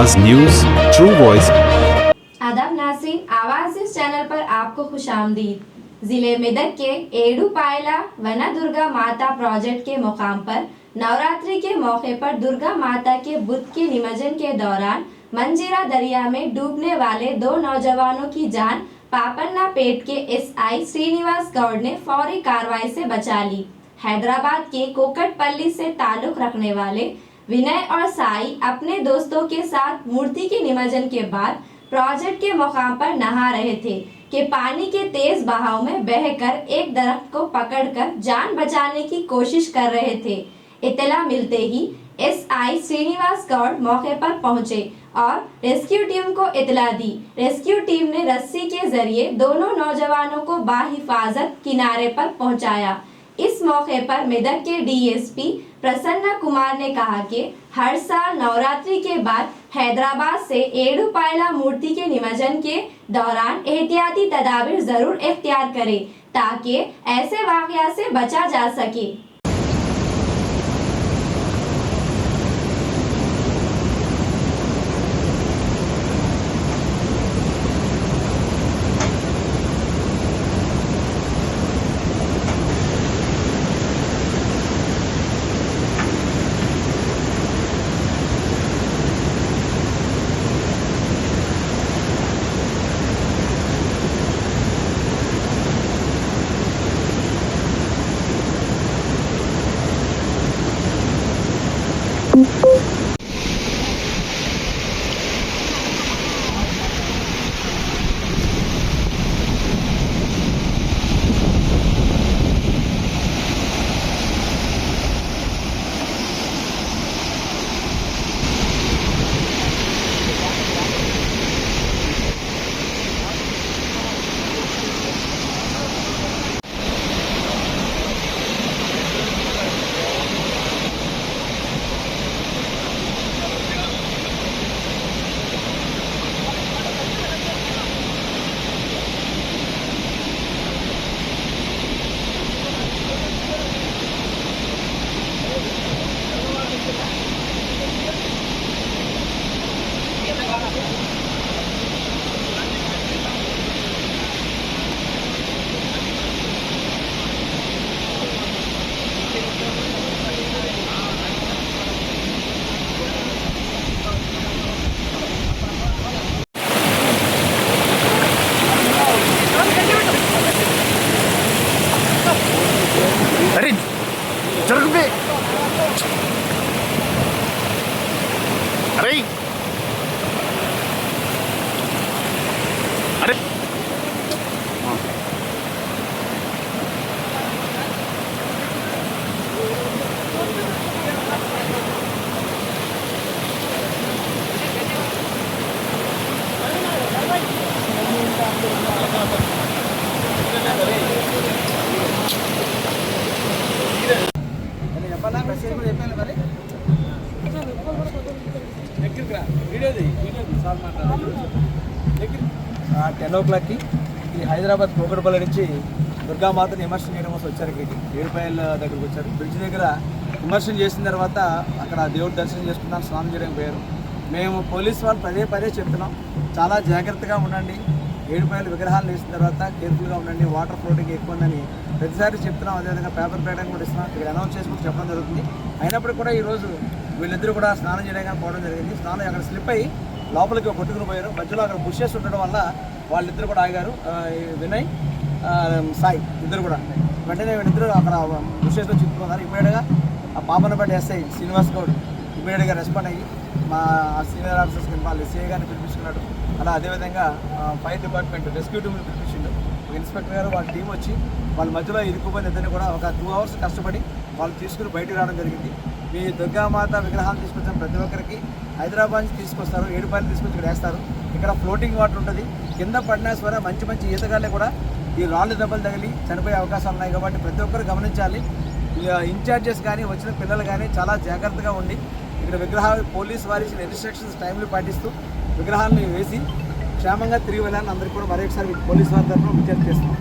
आवाज news, true voice. आदाब नाज़रीन, आवाज इस चैनल पर आपको खुशामदीद। जिले मेदक के एडुपायला वना दुर्गा माता प्रोजेक्ट के मुकाम पर नवरात्रि के मौके पर दुर्गा माता के बुत के निमज्जन के दौरान मंजीरा दरिया में डूबने वाले 2 नौजवानों की जान पापन्ना पेट के एसआई श्रीनिवास गौड़ ने फौरी कार्रवाई से बचा ली। हैदराबाद के कोकटपल्ली से ताल्लुक रखने वाले विनय और साई अपने दोस्तों के साथ मूर्ति के निमज्जन के बाद प्रोजेक्ट के मुकाम पर नहा रहे थे कि पानी के तेज बहाव में बहकर एक दरख्त को पकड़कर जान बचाने की कोशिश कर रहे थे। इत्तला मिलते ही एसआई श्रीनिवास गौड़ मौके पर पहुंचे और रेस्क्यू टीम को इत्तला दी। रेस्क्यू टीम ने रस्सी के जरिए दोनों नौजवानों को बाहिफाजत किनारे पर पहुंचाया। इस मौके पर मेदक के डीएसपी प्रसन्ना कुमार ने कहा कि हर साल नवरात्रि के बाद हैदराबाद से एडुपायला मूर्ति के निमज्जन के दौरान एहतियाती तदाबीर जरूर इख्तियार करें ताकि ऐसे वाकया से बचा जा सके। अरे जरूर बे अरे अरे టెన్ ఓ క్లాక్కి ఈ హైదరాబాద్ కోకటపల్లి నుంచి దుర్గామాతని విమర్శన చేయడం కోసం వచ్చారు. ఇక్కడికి ఏడుపాయల దగ్గరికి వచ్చారు. బ్రిడ్జ్ దగ్గర విమర్శన చేసిన తర్వాత అక్కడ దేవుడు దర్శనం చేసుకున్నాం, స్నానం చేయడానికి పోయారు. మేము పోలీస్ వాళ్ళు పదే చెప్తున్నాం, చాలా జాగ్రత్తగా ఉండండి, ఏడుపాయల విగ్రహాలు వేసిన తర్వాత కేర్ఫుల్గా ఉండండి, వాటర్ ఫ్లోటింగ్ ఎక్కువ ఉందని ప్రతిసారి చెప్తున్నాం. అదేవిధంగా పేపర్ ప్యాటర్న్ కూడా ఇస్తున్నాం, ఇక్కడ అనౌన్స్ చేసుకుని చెప్పడం జరుగుతుంది. అయినప్పటికీ కూడా ఈరోజు వీళ్ళిద్దరూ కూడా స్నానం చేయడానికి పోవడం జరిగింది. స్నానం అక్కడ స్లిప్ అయ్యి లోపలికి కొట్టుకుని పోయారు. మధ్యలో అక్కడ బుషెస్ ఉండడం వల్ల వాళ్ళిద్దరు కూడా ఆగారు. వినయ్ సాయి ఇద్దరు కూడా వెంటనే వీళ్ళిద్దరూ అక్కడ బుషెస్లో చిక్కుకున్నారు. ఇమీడియట్గా ఆ పాపనపేట ఎస్ఐ శ్రీనివాస్ గౌడ్ ఇమీడియట్గా రెస్పాండ్ అయ్యి మా సీనియర్ ఆఫీసర్స్కి వాళ్ళు ఎస్ఐ గారిని పిలిపించుకున్నాడు. అలా అదేవిధంగా ఫైర్ డిపార్ట్మెంట్ రెస్క్యూ టీమ్ని పిలిపించిండు. ఇన్స్పెక్టర్ గారు వాళ్ళ టీం వచ్చి వాళ్ళ మధ్యలో ఇరుక్కుపోయిన ఇద్దరిని కూడా ఒక 2 hours కష్టపడి వాళ్ళు తీసుకుని బయటకు రావడం జరిగింది. మీ దుర్గామాత విగ్రహాలు తీసుకొచ్చిన ప్రతి ఒక్కరికి హైదరాబాద్ నుంచి తీసుకొస్తారు, ఏడుపాయలు తీసుకొచ్చి ఇక్కడ వేస్తారు. ఇక్కడ ఫ్లోటింగ్ వాటర్ ఉంటుంది. కింద పడినా సరే మంచి ఈతగాళ్ళే కూడా ఈ రాళ్ళు దెబ్బలు తగిలి చనిపోయే అవకాశాలు ఉన్నాయి. కాబట్టి ప్రతి ఒక్కరు గమనించాలి. ఇన్ఛార్జెస్ కానీ వచ్చిన పిల్లలు కానీ చాలా జాగ్రత్తగా ఉండి ఇక్కడ విగ్రహాలు పోలీసు వారి ఇన్స్ట్రక్షన్స్ టైంలో పాటిస్తూ విగ్రహాలను వేసి క్షేమంగా తిరిగి వెళ్ళాలని అందరికీ కూడా మరొకసారి పోలీసు వారి తరఫున విజ్ఞప్తి చేస్తున్నాం.